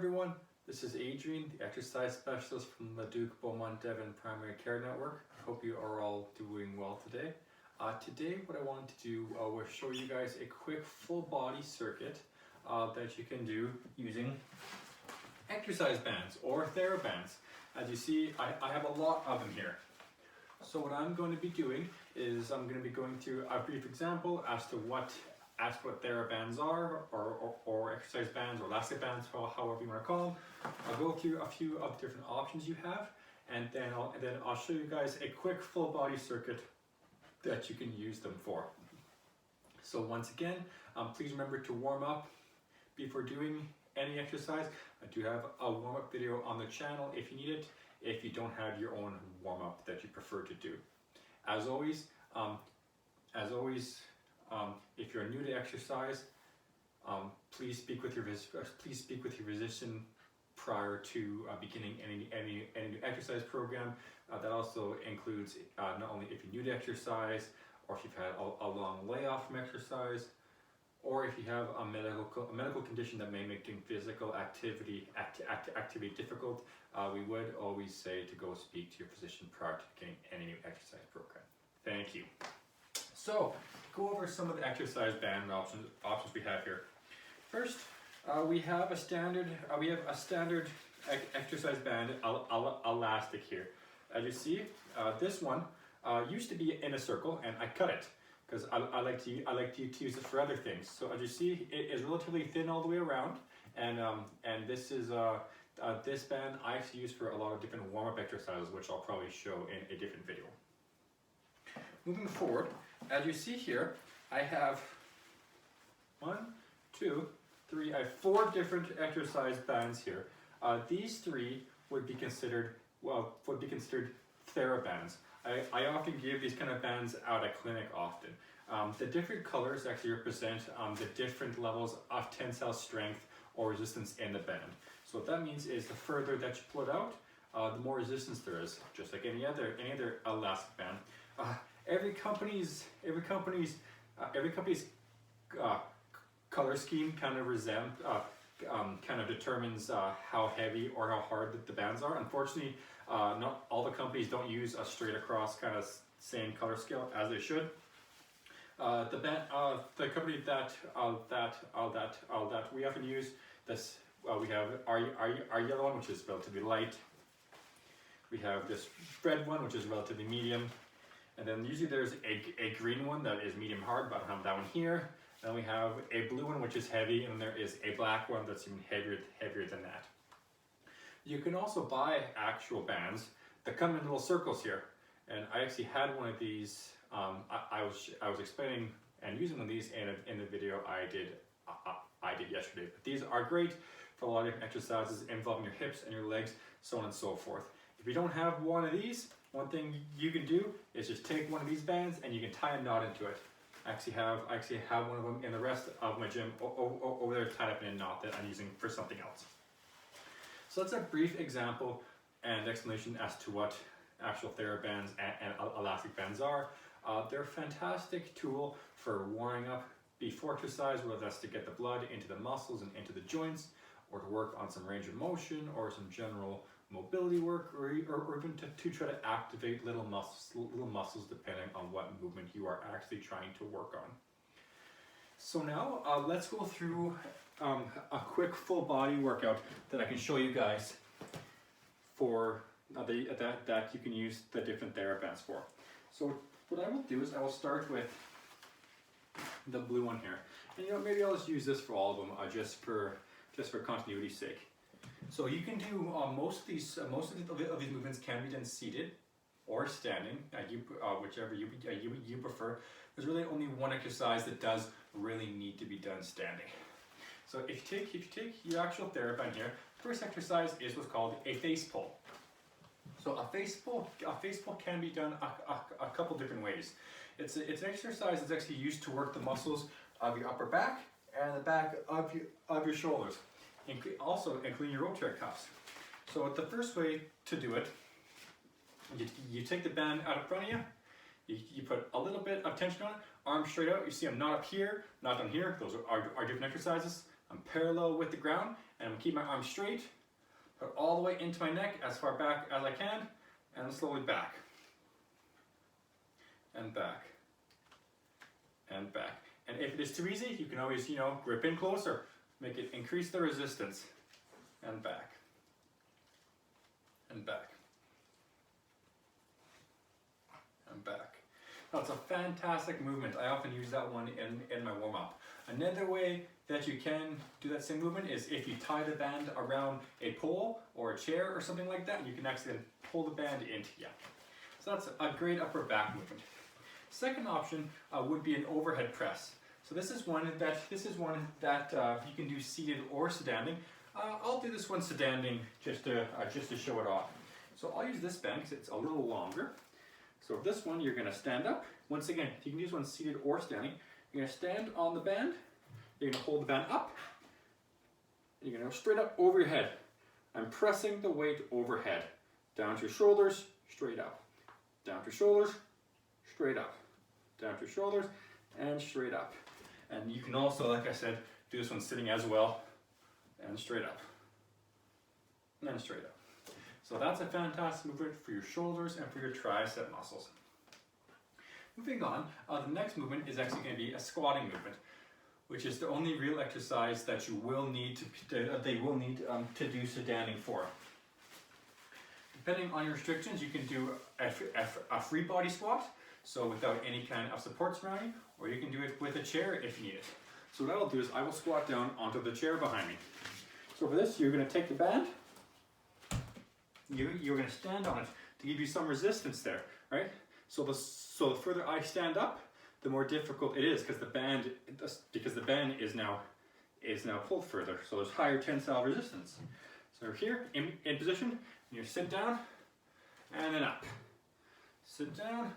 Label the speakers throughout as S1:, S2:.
S1: everyone, this is Adrien, the exercise specialist from Leduc Beaumont Devon Primary Care Network. Hope you are all doing well today. Today what I wanted to do was show you guys a quick full body circuit that you can do using exercise bands or Therabands. As you see, I have a lot of them here. So what I'm going to be doing is I'm going to be going through a brief example as to what Therabands are, or exercise bands, or elastic bands, however you want to call them. I'll go through a few of the different options you have, and then I'll show you guys a quick full body circuit that you can use them for. So once again, please remember to warm up before doing any exercise. I do have a warm-up video on the channel if you need it, if you don't have your own warm-up that you prefer to do. As always, if you're new to exercise, please speak with your physician prior to beginning any new exercise program. That also includes not only if you're new to exercise, or if you've had a long layoff from exercise, or if you have a medical condition that may make doing physical activity difficult. We would always say to go speak to your physician prior to beginning any new exercise program. Thank you. So, go over some of the exercise band options we have here. First, we have a standard exercise band elastic here. As you see, this one used to be in a circle, and I cut it because I like to use it for other things. So as you see, it is relatively thin all the way around, and this is this band I actually use for a lot of different warm-up exercises, which I'll probably show in a different video. Moving forward, as you see here, I have 1, 2, 3, I have 4 different exercise bands here. These 3 would be considered Therabands. I often give these kind of bands out at clinic often. The different colors actually represent the different levels of tensile strength or resistance in the band. So what that means is the further that you pull it out, the more resistance there is, just like any other elastic band. Every company's color scheme kind of determines how heavy or how hard the bands are. Unfortunately, not all the companies don't use a straight across kind of same color scale as they should. The company that we often use, we have our yellow one, which is relatively light. We have this red one, which is relatively medium. And then usually there's a green one that is medium hard, but I don't have that one here. Then we have a blue one, which is heavy, and there is a black one that's even heavier than that. You can also buy actual bands that come in little circles here. And I actually had one of these. I was explaining and using one of these in the video I did yesterday. But these are great for a lot of different exercises involving your hips and your legs, so on and so forth. If you don't have one of these, one thing you can do is just take one of these bands and you can tie a knot into it. I actually have one of them in the rest of my gym over there tied up in a knot that I'm using for something else. So that's a brief example and explanation as to what actual Therabands and elastic bands are. They're a fantastic tool for warming up before exercise, whether that's to get the blood into the muscles and into the joints, or to work on some range of motion or some general mobility work, or even to try to activate little muscles depending on what movement you are actually trying to work on. So now let's go through a quick full body workout that I can show you guys for that you can use the different Therabands for. So what I will do is I will start with the blue one here, and maybe I'll just use this for all of them just for continuity's sake. So you can do most of these movements can be done seated or standing, whichever you prefer. There's really only one exercise that does really need to be done standing. So if you take your actual Theraband here, first exercise is what's called a face pull. So a face pull can be done a couple different ways. It's an exercise that's actually used to work the muscles of your upper back and the back of your shoulders, also including your rotator cuffs. So the first way to do it, you take the band out in front of you, you put a little bit of tension on it, arms straight out. You see I'm not up here, not down here. Those are different exercises. I'm parallel with the ground, and I'm keep my arms straight, put all the way into my neck as far back as I can, and slowly back, and back, and back. And if it is too easy, you can always, you know, grip in closer, make it increase the resistance, and back, and back, and back. That's a fantastic movement. I often use that one in my warm-up. Another way that you can do that same movement is if you tie the band around a pole or a chair or something like that, you can actually pull the band into you. So that's a great upper back movement. Second option would be an overhead press. So this is one that you can do seated or standing. I'll do this one standing just to show it off. So I'll use this band because it's a little longer. So for this one, you're going to stand up. Once again, you can use one seated or standing. You're going to stand on the band. You're going to hold the band up. You're going to go straight up over your head. I'm pressing the weight overhead. Down to your shoulders, straight up. Down to your shoulders, straight up. Down to your shoulders, and straight up. And you can also, like I said, do this one sitting as well. And straight up. And straight up. So that's a fantastic movement for your shoulders and for your tricep muscles. Moving on, the next movement is actually going to be a squatting movement, which is the only real exercise that you will need to do standing for. Depending on your restrictions, you can do a free body squat, so without any kind of support surrounding, or you can do it with a chair if you need it. So what I'll do is I will squat down onto the chair behind me. So for this, you're going to take the band. You're going to stand on it to give you some resistance there, right? So the further I stand up, the more difficult it is because the band is now pulled further. So there's higher tensile resistance. So here in position, you sit down and then up. Sit down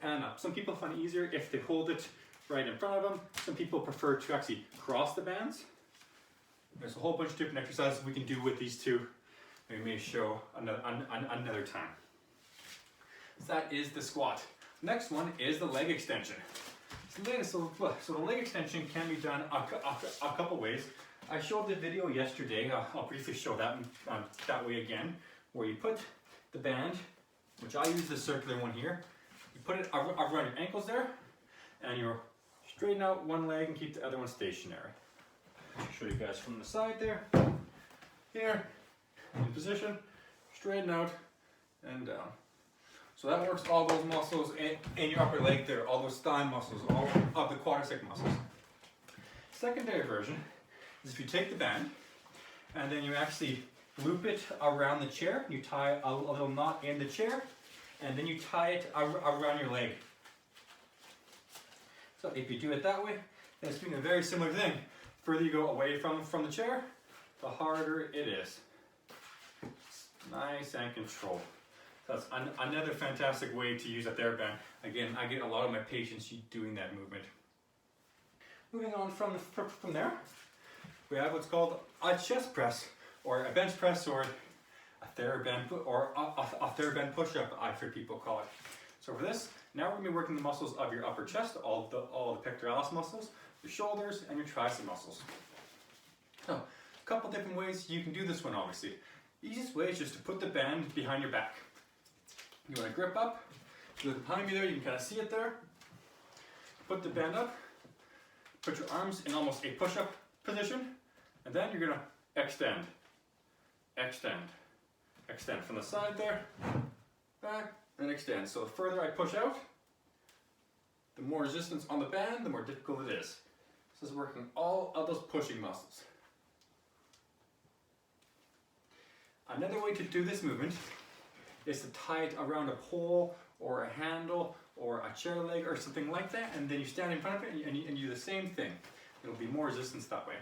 S1: and up. Some people find it easier if they hold it right in front of them. Some people prefer to actually cross the bands. There's a whole bunch of different exercises we can do with these two. We may show another time. So that is the squat. Next one is the leg extension. So the leg extension can be done a couple ways. I showed the video yesterday. I'll briefly show that way again, where you put the band, which I use the circular one here. You put it around your ankles there, and you straighten out one leg and keep the other one stationary. I'll show you guys from the side there. Here. In position, straighten out, and down. So that works all those muscles in your upper leg there, all those thigh muscles, all of the quadricep muscles. Secondary version is if you take the band and then you actually loop it around the chair. You tie a little knot in the chair, and then you tie it around your leg. So if you do it that way, then it's doing a very similar thing. The further you go away from the chair, the harder it is. Nice and controlled. That's another fantastic way to use a Theraband. Again, I get a lot of my patients doing that movement. Moving on from there, we have what's called a chest press, or a bench press, or a Theraband, or a Theraband push-up, I've heard people call it. So for this, now we're going to be working the muscles of your upper chest, all the pectoralis muscles, your shoulders, and your tricep muscles. So, a couple different ways you can do this one, obviously. The easiest way is just to put the band behind your back. You want to grip up, you look behind me there, you can kind of see it there. Put the band up, put your arms in almost a push-up position, and then you're going to extend, extend, extend from the side there, back, and extend. So the further I push out, the more resistance on the band, the more difficult it is. This is working all of those pushing muscles. Another way to do this movement is to tie it around a pole or a handle or a chair leg or something like that, and then you stand in front of it and you do the same thing. It'll be more resistance that way.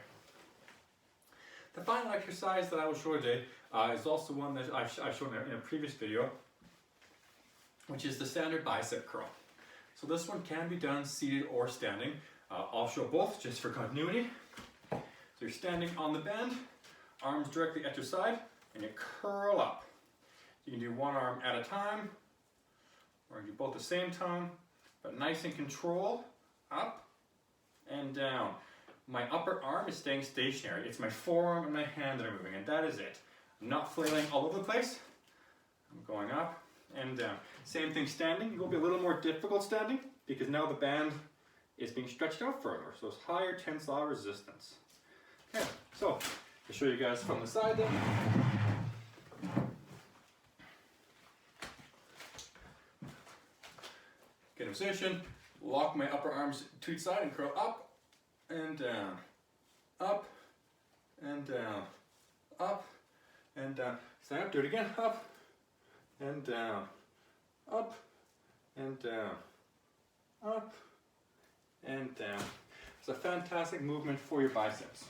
S1: The final exercise that I will show today is also one that I've shown in a previous video, which is the standard bicep curl. So this one can be done seated or standing. I'll show both just for continuity. So you're standing on the band, arms directly at your side, and you curl up. You can do one arm at a time, or do both at the same time, but nice and controlled, up and down. my upper arm is staying stationary. It's my forearm and my hand that are moving, and that is it. I'm not flailing all over the place. I'm going up and down. Same thing standing. It will be a little more difficult standing because now the band is being stretched out further. So it's higher tensile resistance. Okay, so I'll show you guys from the side then. Get in position, lock my upper arms to each side and curl up and down, up and down, up and down. Stand up, do it again, up and down, up and down, up and down. It's a fantastic movement for your biceps.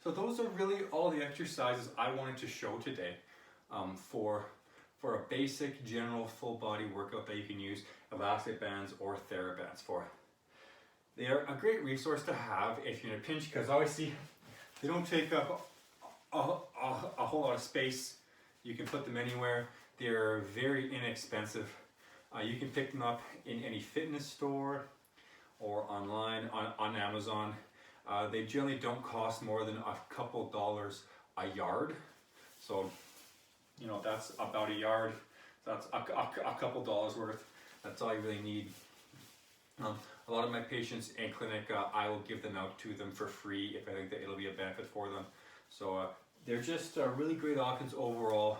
S1: So those are really all the exercises I wanted to show today for a basic general full body workout that you can use elastic bands or therabands for. They are a great resource to have if you're in a pinch because obviously they don't take up a whole lot of space. You can put them anywhere. They're very inexpensive. You can pick them up in any fitness store or online on Amazon. They generally don't cost more than a couple dollars a yard. So, you know, that's about a yard. That's a couple dollars worth. That's all you really need. A lot of my patients in clinic, I will give them out to them for free if I think that it'll be a benefit for them. So they're just really great options overall,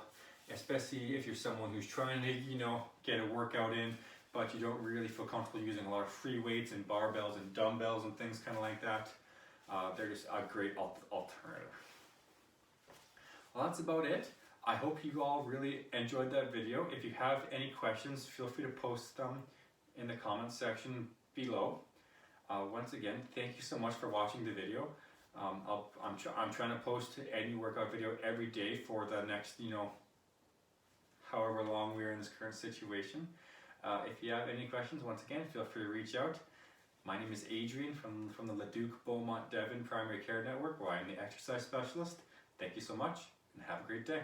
S1: especially if you're someone who's trying to, you know, get a workout in, but you don't really feel comfortable using a lot of free weights and barbells and dumbbells and things kind of like that. They're just a great alternative. Well, that's about it. I hope you all really enjoyed that video. If you have any questions, feel free to post them in the comments section below. Once again, thank you so much for watching the video. I'm trying to post a new workout video every day for the next, you know, however long we're in this current situation. If you have any questions, once again, feel free to reach out. My name is Adrien from the Leduc Beaumont Devon Primary Care Network, where I'm the exercise specialist. Thank you so much and have a great day.